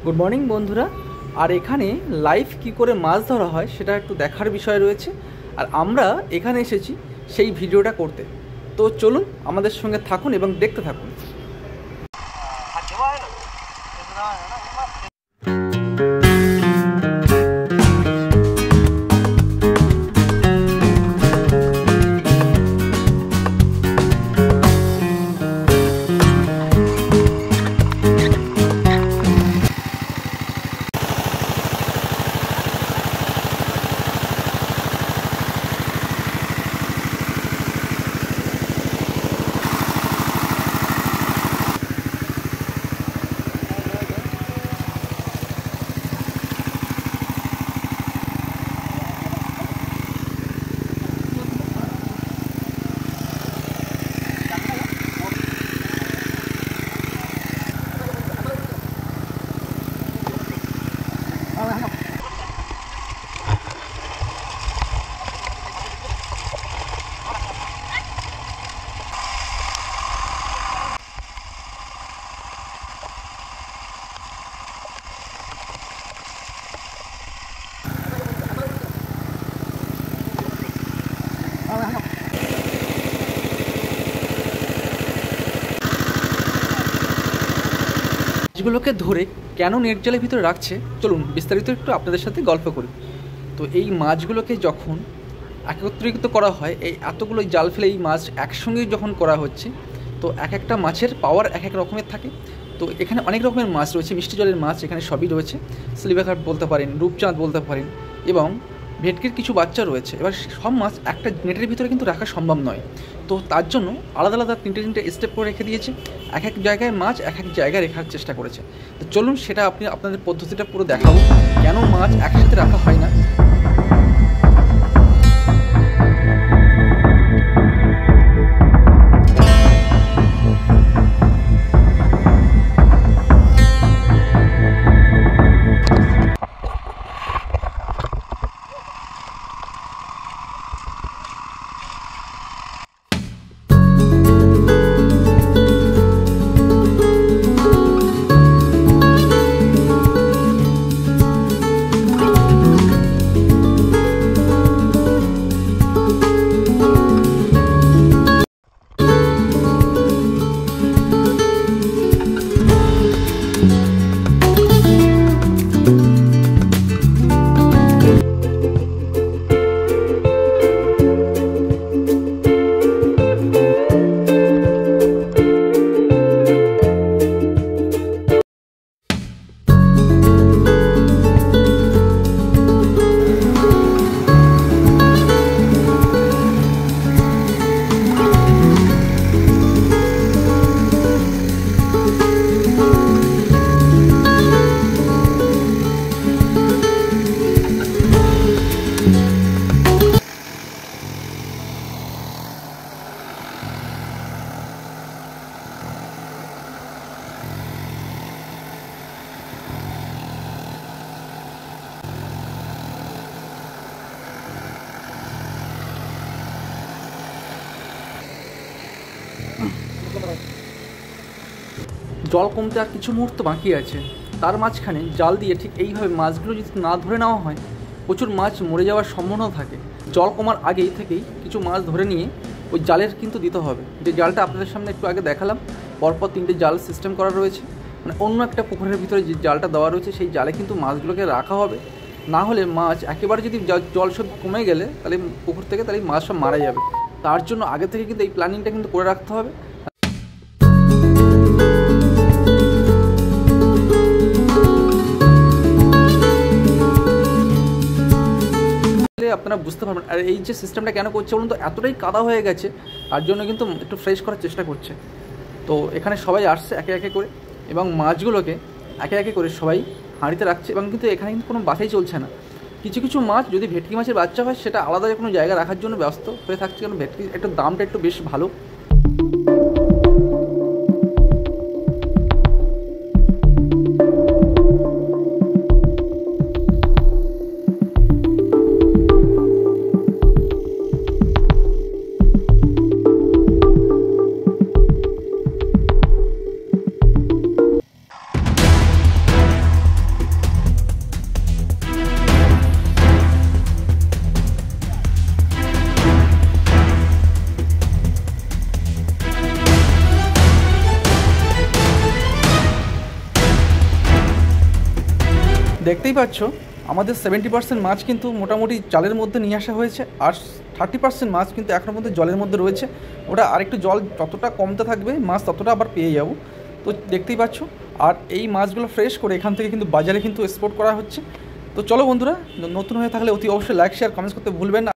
Good morning বন্ধুরা। আর এখানে live কি করে মাছ ধরা হয় সেটা একটু দেখার বিষয় রয়েছে, আর আমরা এখানে এসেছি সেই ভিডিওটা করতে। তো চলুন আমাদের সঙ্গে থাকুন এবং দেখতে থাকুন। মাছগুলোকে ধরে কেন নেট জালের ভিতরে রাখছে চলুন বিস্তারিত একটু আপনাদের সাথে গল্প করি। তো এই মাছগুলোকে যখন একত্রিত করা হয়, এই এতগুলো জাল ফেলে এই মাছ একসঙ্গে যখন করা হচ্ছে, তো এক একটা মাছের পাওয়ার এক এক রকমের থাকে। তো এখানে অনেক রকমের মাছ রয়েছে, মিষ্টি জলের মাছ এখানে সবই রয়েছে, সিলভার কার্প বলতে পারেন, রূপচাঁদ বলতে পারেন, এবং ভেটকির কিছু বাচ্চা রয়েছে। এবার সব মাছ একটা নেটের ভিতরে কিন্তু রাখা সম্ভব নয়, তো তার জন্য আলাদা আলাদা তিনটে স্টেপ করে রেখে দিয়েছে। এক এক জায়গায় মাছ এক এক জায়গায় রাখার চেষ্টা করেছে। তো চলুন সেটা আপনাদের পদ্ধতিটা পুরো দেখাবো, কেন মাছ একসাথে রাখা হয় না। জল কমতে আর কিছু মুহূর্ত বাকি আছে, তার মাঝখানে জাল দিয়ে ঠিক এইভাবে মাছগুলো যদি না ধরে নেওয়া হয়, প্রচুর মাছ মরে যাওয়ার সম্ভাবনা থাকে। জল কমার আগেই থেকেই কিছু মাছ ধরে নিয়ে ওই জালের কিন্তু দিতে হবে। যে জালটা আপনাদের সামনে একটু আগে দেখালাম, পরপর তিনটে জাল সিস্টেম করা রয়েছে, মানে অন্য একটা পুকুরের ভিতরে যে জালটা দেওয়া রয়েছে সেই জালে কিন্তু মাছগুলোকে রাখা হবে। না হলে মাছ একেবারে যদি জল সব কমে গেলে তাহলে পুকুর থেকে তাহলে মাছ সব মারা যাবে। তার জন্য আগে থেকে কিন্তু এই প্ল্যানিংটা কিন্তু করে রাখতে হবে। আপনারা বুঝতে পারবেন। আর এই যে সিস্টেমটা কেন করছে বলুন তো, এতটাই কাদা হয়ে গেছে, তার জন্য কিন্তু একটু ফ্রেশ করার চেষ্টা করছে। তো এখানে সবাই আসছে একে একে করে, এবং মাছগুলোকে একে একে করে সবাই হাঁড়িতে রাখছে, এবং কিন্তু এখানে কিন্তু কোনো বাছাই চলছে না। কিছু কিছু মাছ যদি ভেটকি মাছের বাচ্চা হয় সেটা আলাদা কোনো জায়গায় রাখার জন্য ব্যস্ত হয়ে থাকছে, কারণ ভেটকির একটু দামটা একটু বেশ ভালো। দেখতেই পাচ্ছ আমাদের 70% মাছ কিন্তু মোটামুটি জালের মধ্যে নিয়ে আসা হয়েছে, আর 30% মাছ কিন্তু এখনও পর্যন্ত জলের মধ্যে রয়েছে। ওটা আরেকটু জল যতটা কমতে থাকবে মাছ ততটা আবার পেয়ে যাব। তো দেখতেই পাচ্ছ, আর এই মাছগুলো ফ্রেশ করে এখান থেকে কিন্তু বাজারে কিন্তু এক্সপোর্ট করা হচ্ছে। তো চলো বন্ধুরা, নতুন হয়ে থাকলে অতি অবশ্যই লাইক শেয়ার কমেন্টস করতে ভুলবেন না।